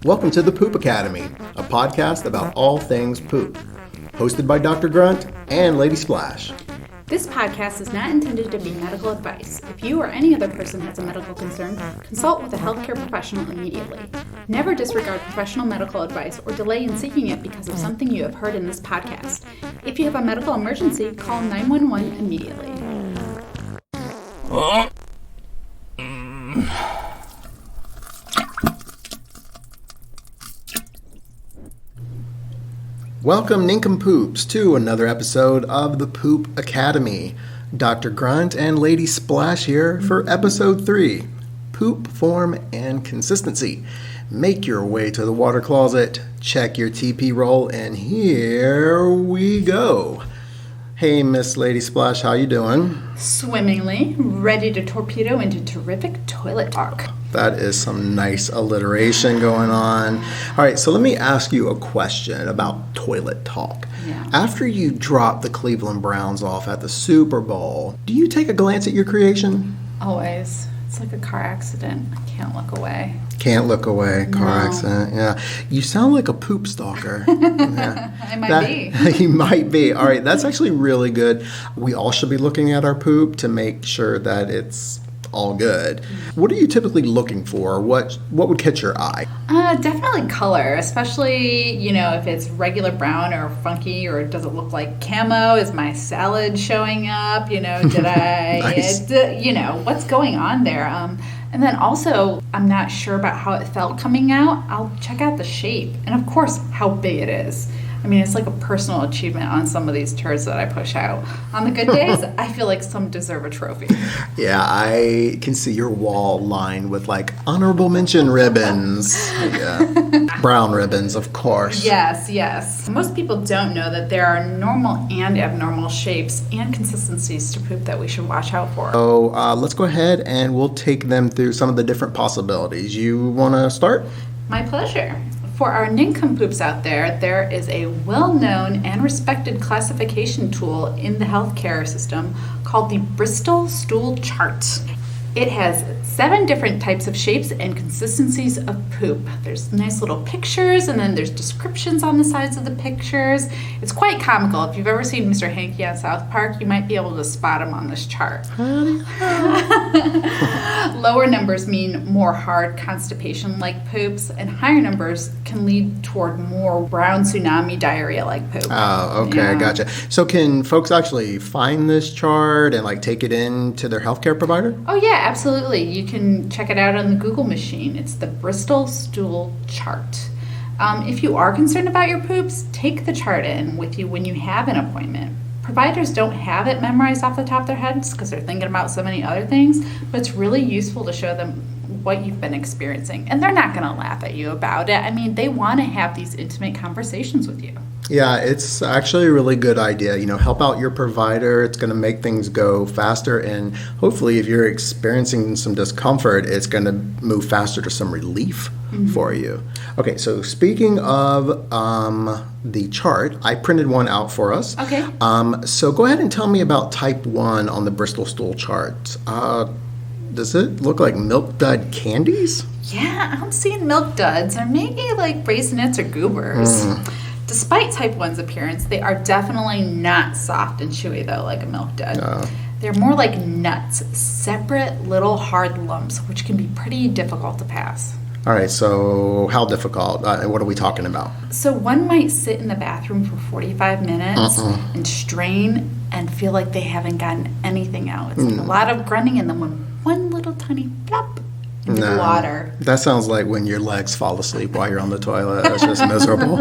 Welcome to the Poop Academy, a podcast about all things poop, hosted by Dr. Grunt and Lady Splash. This podcast is not intended to be medical advice. If you or any other person has a medical concern, consult with a healthcare professional immediately. Never disregard professional medical advice or delay in seeking it because of something you have heard in this podcast. If you have a medical emergency, call 911 immediately. Welcome, nincompoops, to another episode of the Poop Academy. Dr. Grunt and Lady Splash here for episode 3, Poop, Form, and Consistency. Make your way to the water closet, check your TP roll, and here we go. Hey, Miss Lady Splash, how you doing? Swimmingly, ready to torpedo into terrific toilet talk. That is some nice alliteration going on. All right, so let me ask you a question about toilet talk. Yeah. After you drop the Cleveland Browns off at the Super Bowl, do you take a glance at your creation? Always. It's like a car accident. I can't look away. Can't look away. Car No. accident. Yeah. You sound like a poop stalker. Yeah. I might be. You might be. All right. That's actually really good. We all should be looking at our poop to make sure that it's all good. What are you typically looking for? What would catch your eye? Definitely color, especially, if it's regular brown or funky, or does it look like camo? Is my salad showing up? Did I, Nice. What's going on there? And then also, I'm not sure about how it felt coming out. I'll check out the shape and, of course, how big it is. I mean, it's like a personal achievement on some of these turds that I push out. On the good days, I feel like some deserve a trophy. Yeah, I can see your wall lined with honorable mention ribbons. Yeah. Brown ribbons, of course. Yes. Most people don't know that there are normal and abnormal shapes and consistencies to poop that we should watch out for. So let's go ahead and we'll take them through some of the different possibilities. You want to start? My pleasure. For our nincompoops out there, there is a well-known and respected classification tool in the healthcare system called the Bristol Stool Chart. It has 7 different types of shapes and consistencies of poop. There's nice little pictures, and then there's descriptions on the sides of the pictures. It's quite comical. If you've ever seen Mr. Hanky on South Park, you might be able to spot him on this chart. Lower numbers mean more hard constipation-like poops, and higher numbers can lead toward more brown tsunami diarrhea-like poop. Oh, okay, Yeah. gotcha. So can folks actually find this chart and take it in to their healthcare provider? Oh yeah, absolutely. You can check it out on the Google machine. It's the Bristol Stool Chart. If you are concerned about your poops, take the chart in with you when you have an appointment. Providers don't have it memorized off the top of their heads because they're thinking about so many other things, but it's really useful to show them what you've been experiencing. And they're not going to laugh at you about it. I mean, they want to have these intimate conversations with you. Yeah, it's actually a really good idea. Help out your provider. It's going to make things go faster. And hopefully, if you're experiencing some discomfort, it's going to move faster to some relief for you. Okay, so speaking of the chart, I printed one out for us. Okay. So go ahead and tell me about type 1 on the Bristol Stool Chart. Does it look like milk dud candies? Yeah, I'm seeing milk duds, or maybe like raisinets or goobers. Despite type 1's appearance, they are definitely not soft and chewy, though, like a milk dud. They're more like nuts, separate little hard lumps, which can be pretty difficult to pass. All right, so how difficult? What are we talking about? So one might sit in the bathroom for 45 minutes and strain and feel like they haven't gotten anything out. It's like a lot of grunting, and then one little tiny plop into the water. That sounds like when your legs fall asleep while you're on the toilet. That's just miserable.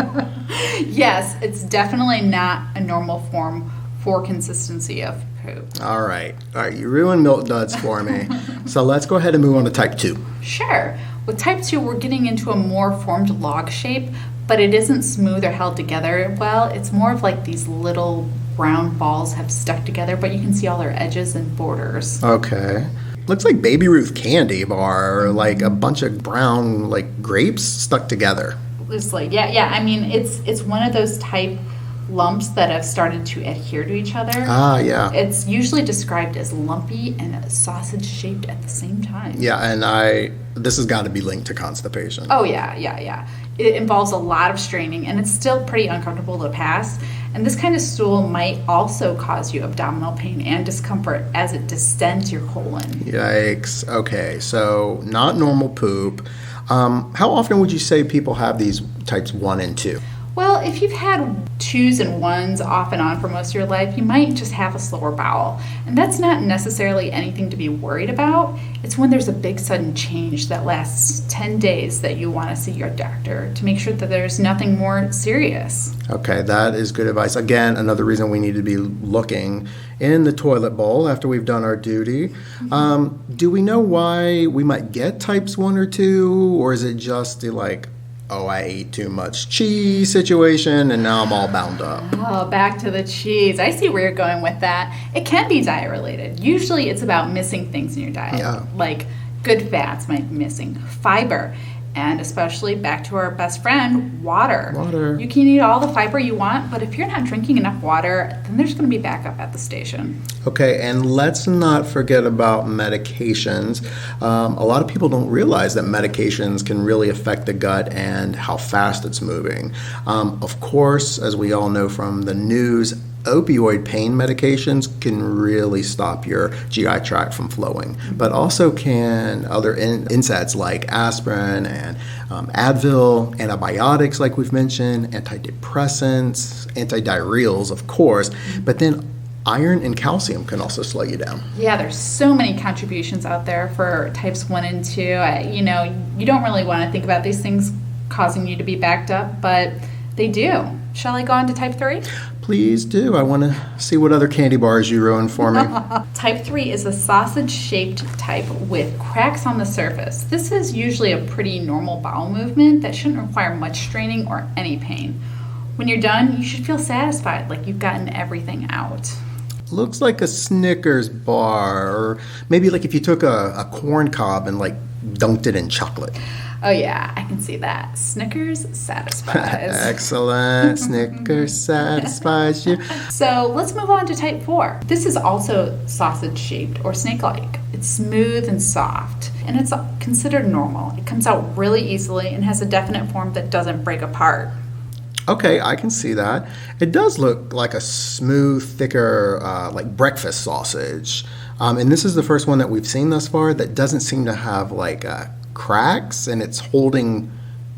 Yes, it's definitely not a normal form for consistency of poop. All right, you ruined milk duds for me. So let's go ahead and move on to type 2. Sure. With type 2, we're getting into a more formed log shape, but it isn't smooth or held together well. It's more of like these little brown balls have stuck together, but you can see all their edges and borders. Okay. Looks like Baby Ruth candy bar, or like a bunch of brown grapes stuck together. It's like, yeah. I mean, it's one of those type lumps that have started to adhere to each other. Ah, yeah. It's usually described as lumpy and sausage-shaped at the same time. Yeah, and this has got to be linked to constipation. Oh, yeah. It involves a lot of straining, and it's still pretty uncomfortable to pass. And this kind of stool might also cause you abdominal pain and discomfort as it distends your colon. Yikes. Okay, so not normal poop. How often would you say people have these types 1 and 2? Well, if you've had 2s and 1s off and on for most of your life, you might just have a slower bowel. And that's not necessarily anything to be worried about. It's when there's a big sudden change that lasts 10 days that you want to see your doctor to make sure that there's nothing more serious. Okay, that is good advice. Again, another reason we need to be looking in the toilet bowl after we've done our duty. Do we know why we might get types 1 or 2, or is it just I ate too much cheese situation and now I'm all bound up? Oh, back to the cheese. I see where you're going with that. It can be diet related. Usually it's about missing things in your diet, like good fats might be missing, fiber, and especially back to our best friend, water. You can eat all the fiber you want, but if you're not drinking enough water, then there's going to be backup at the station. Okay, and let's not forget about medications. A lot of people don't realize that medications can really affect the gut and how fast it's moving. Of course, as we all know from the news, opioid pain medications can really stop your GI tract from flowing, but also can other NSAIDs like aspirin and Advil, antibiotics like we've mentioned, antidepressants, antidiarrheals, of course, but then iron and calcium can also slow you down. Yeah, there's so many contributions out there for types 1 and 2. You don't really want to think about these things causing you to be backed up, but they do. Shall I go on to type 3? Please do. I want to see what other candy bars you ruined for me. Type 3 is a sausage-shaped type with cracks on the surface. This is usually a pretty normal bowel movement that shouldn't require much straining or any pain. When you're done, you should feel satisfied, like you've gotten everything out. Looks like a Snickers bar, or maybe like if you took a corn cob and dunked it in chocolate. Oh yeah, I can see that. Snickers satisfies. Excellent. Snickers satisfies you. So let's move on to type 4. This is also sausage-shaped or snake-like. It's smooth and soft, and it's considered normal. It comes out really easily and has a definite form that doesn't break apart. Okay, I can see that. It does look like a smooth, thicker, like breakfast sausage. And this is the first one that we've seen thus far that doesn't seem to have cracks, and it's holding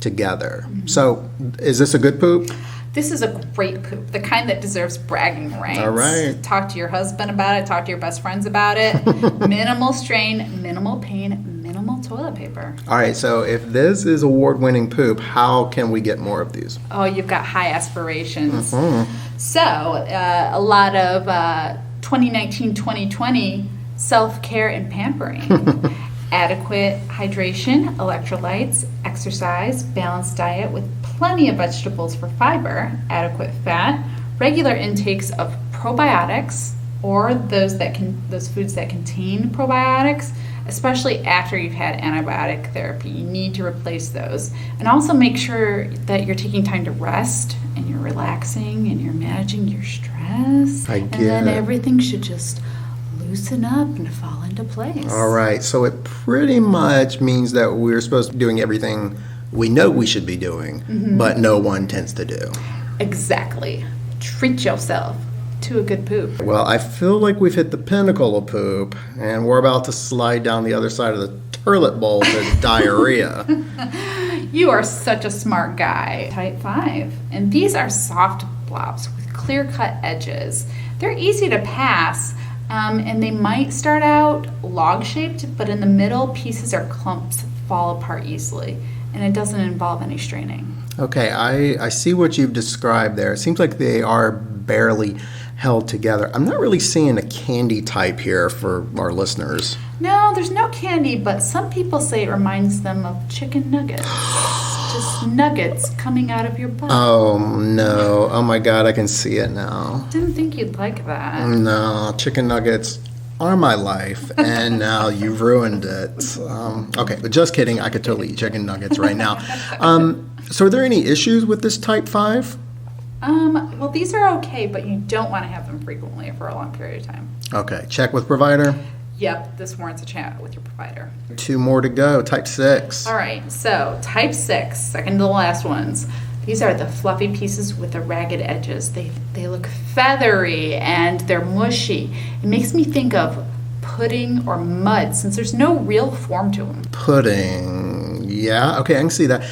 together. Mm-hmm. So is this a good poop? This is a great poop, the kind that deserves bragging rights. All right. Talk to your husband about it. Talk to your best friends about it. Minimal strain, minimal pain, minimal toilet paper. All right, so if this is award-winning poop, how can we get more of these? Oh, you've got high aspirations. Mm-hmm. So a lot of 2019-2020 self-care and pampering. Adequate hydration, electrolytes, exercise, balanced diet with plenty of vegetables for fiber, adequate fat, regular intakes of probiotics or those foods that contain probiotics, especially after you've had antibiotic therapy. You need to replace those. And also make sure that you're taking time to rest and you're relaxing and you're managing your stress. And then everything should just loosen up and fall into place. All right, so it pretty much means that we're supposed to be doing everything we know we should be doing, mm-hmm. but no one tends to do. Exactly. Treat yourself to a good poop. Well, I feel like we've hit the pinnacle of poop, and we're about to slide down the other side of the toilet bowl to diarrhea. You are such a smart guy. Type 5. And these are soft blobs with clear-cut edges. They're easy to pass. And they might start out log-shaped, but in the middle, pieces or clumps fall apart easily, and it doesn't involve any straining. Okay, I see what you've described there. It seems like they are barely held together. I'm not really seeing a candy type here for our listeners. No, there's no candy, but some people say it reminds them of chicken nuggets. Just nuggets coming out of your butt. Oh, no. Oh, my God, I can see it now. Didn't think you'd like that. No, chicken nuggets are my life, and now you've ruined it. Okay, but just kidding. I could totally eat chicken nuggets right now. So are there any issues with this type 5? Well, these are okay, but you don't want to have them frequently for a long period of time. Okay, check with provider. Yep, this warrants a chat with your provider. 2 more to go. Type 6. All right, so type 6, second to the last ones. These are the fluffy pieces with the ragged edges. They look feathery and they're mushy. It makes me think of pudding or mud since there's no real form to them. Pudding. Yeah, okay, I can see that.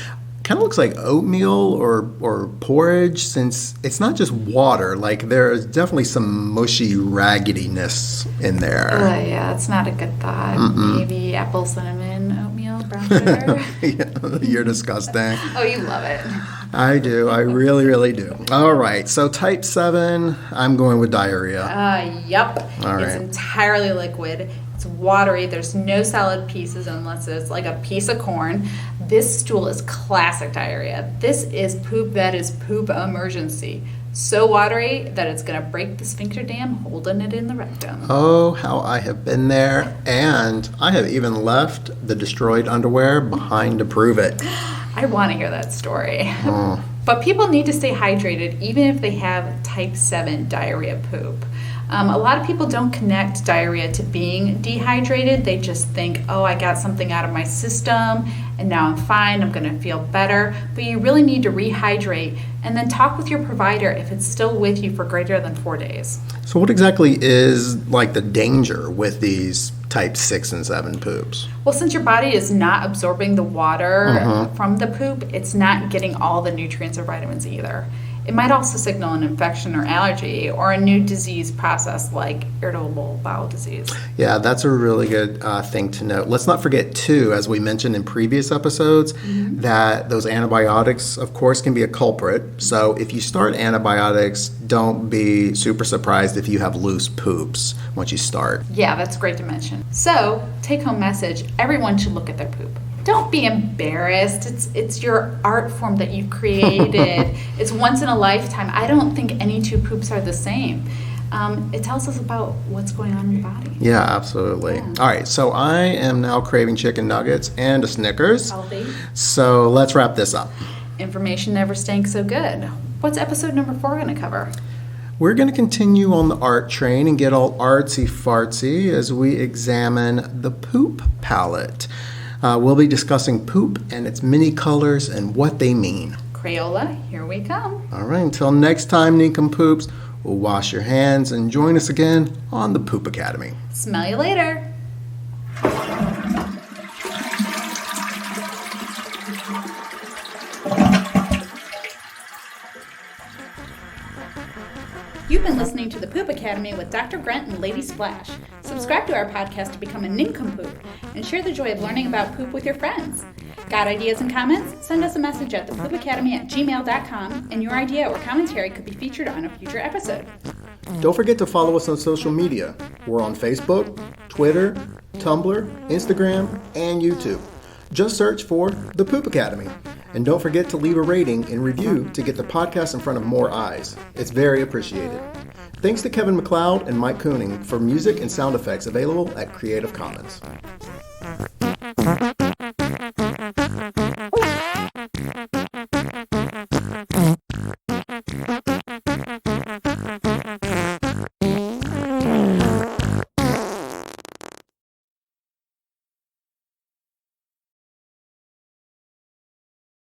Kind of looks like oatmeal or porridge since it's not just water. Like there's definitely some mushy raggediness in there. Yeah, it's not a good thought. Maybe apple cinnamon oatmeal, brown sugar. Yeah, you're disgusting. Oh, you love it. I do. I really, really do. All right. So type 7, I'm going with diarrhea. Yep. All right. It's entirely liquid. It's watery. There's no solid pieces unless it's like a piece of corn. This stool is classic diarrhea. This is poop that is poop emergency. So watery that it's going to break the sphincter dam holding it in the rectum. Oh, how I have been there. And I have even left the destroyed underwear behind to prove it. I want to hear that story. But people need to stay hydrated even if they have type 7 diarrhea poop. A lot of people don't connect diarrhea to being dehydrated. They just think, oh, I got something out of my system and now I'm fine, I'm going to feel better. But you really need to rehydrate and then talk with your provider if it's still with you for greater than 4 days. So what exactly is like the danger with these type 6 and 7 poops? Well, since your body is not absorbing the water from the poop, it's not getting all the nutrients or vitamins either. It might also signal an infection or allergy or a new disease process like irritable bowel disease. Yeah, that's a really good thing to note. Let's not forget, too, as we mentioned in previous episodes, that those antibiotics, of course, can be a culprit. So if you start antibiotics, don't be super surprised if you have loose poops once you start. Yeah, that's great to mention. So, take-home message, everyone should look at their poop. Don't be embarrassed. It's your art form that you've created. It's once in a lifetime. I don't think any two poops are the same. It tells us about what's going on in the body. Yeah, absolutely. Yeah. All right, so I am now craving chicken nuggets and a Snickers. Healthy. So let's wrap this up. Information never stinks so good. What's episode number 4 going to cover? We're going to continue on the art train and get all artsy-fartsy as we examine the poop palette. We'll be discussing poop and its many colors and what they mean. Crayola, here we come. All right, until next time, nincompoops, we'll wash your hands and join us again on the Poop Academy. Smell you later. You've been listening to the Poop Academy with Dr. Grunt and Lady Splash. Subscribe to our podcast to become a nincompoop and share the joy of learning about poop with your friends. Got ideas and comments? Send us a message at thepoopacademy@gmail.com and your idea or commentary could be featured on a future episode. Don't forget to follow us on social media. We're on Facebook, Twitter, Tumblr, Instagram, and YouTube. Just search for The Poop Academy. And don't forget to leave a rating and review to get the podcast in front of more eyes. It's very appreciated. Thanks to Kevin MacLeod and Mike Kooning for music and sound effects available at Creative Commons.